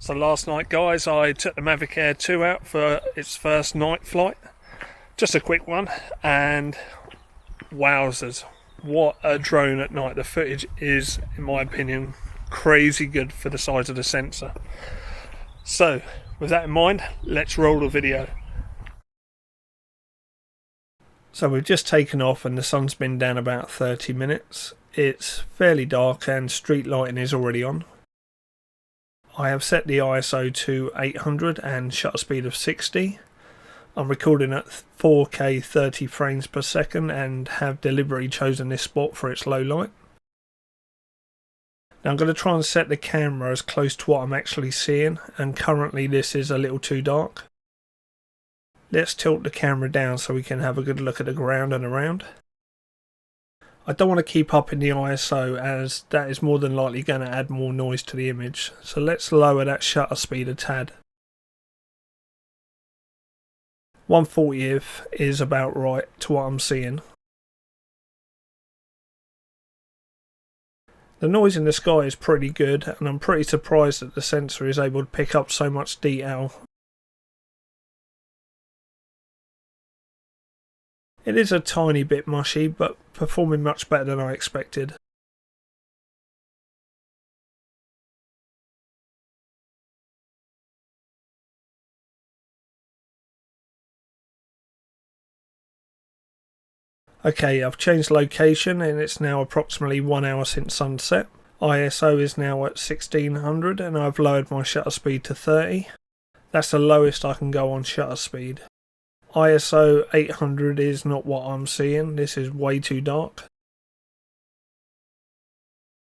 So last night, guys, I took the Mavic Air 2 out for its first night flight. Just a quick one, and wowzers, what a drone at night. The footage is, in my opinion, crazy good for the size of the sensor. So, with that in mind, let's roll the video. So we've just taken off and the sun's been down about 30 minutes. It's fairly dark and street lighting is already on. I have set the ISO to 800 and shutter speed of 60. I'm recording at 4K 30 frames per second and have deliberately chosen this spot for its low light. Now I'm going to try and set the camera as close to what I'm actually seeing, and currently this is a little too dark. Let's tilt the camera down so we can have a good look at the ground and around. I don't want to keep up in the ISO as that is more than likely going to add more noise to the image, so let's lower that shutter speed a tad. 1/40th is about right to what I'm seeing. The noise in the sky is pretty good, and I'm pretty surprised that the sensor is able to pick up so much detail. It is a tiny bit mushy, but performing much better than I expected. Okay, I've changed location and it's now approximately 1 hour since sunset. ISO is now at 1600 and I've lowered my shutter speed to 30. That's the lowest I can go on shutter speed. ISO 800 is not what I'm seeing, this is way too dark.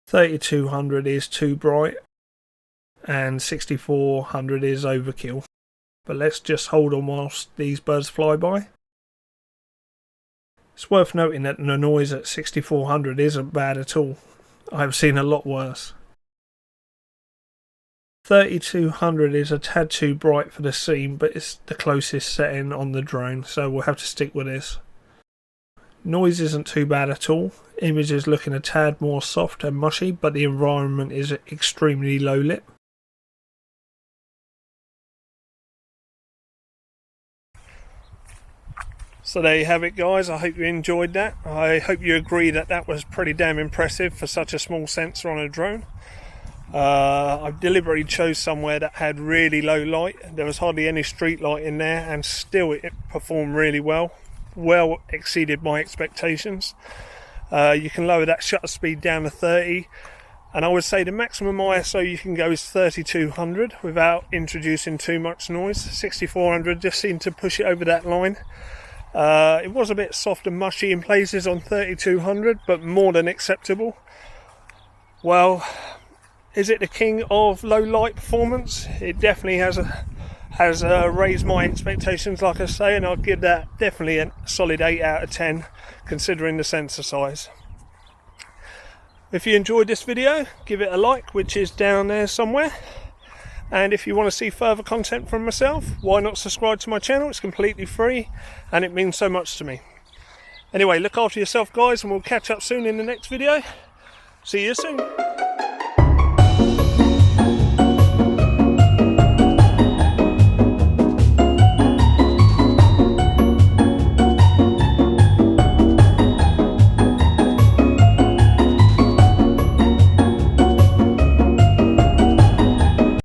3200 is too bright and 6400 is overkill. But let's just hold on whilst these birds fly by. It's worth noting that the noise at 6400 isn't bad at all. I've seen a lot worse. 3200 is a tad too bright for the scene, but it's the closest setting on the drone, so we'll have to stick with this. Noise isn't too bad at all. Image is looking a tad more soft and mushy, but the environment is extremely low lit. So there you have it, guys. I hope you enjoyed that. I hope you agree that that was pretty damn impressive for such a small sensor on a drone. I deliberately chose somewhere that had really low light. There was hardly any street light in there, and still it performed really well. Well exceeded my expectations. You can lower that shutter speed down to 30, and I would say the maximum ISO you can go is 3200 without introducing too much noise. 6400 just seemed to push it over that line. It was a bit soft and mushy in places on 3200, but more than acceptable. Well, is it the king of low light performance? It definitely has raised my expectations, like I say, and I'll give that definitely a solid 8 out of 10 considering the sensor size. If you enjoyed this video, give it a like, which is down there somewhere. And if you want to see further content from myself, why not subscribe to my channel? It's completely free and it means so much to me. Anyway, look after yourself, guys, and we'll catch up soon in the next video. See you soon.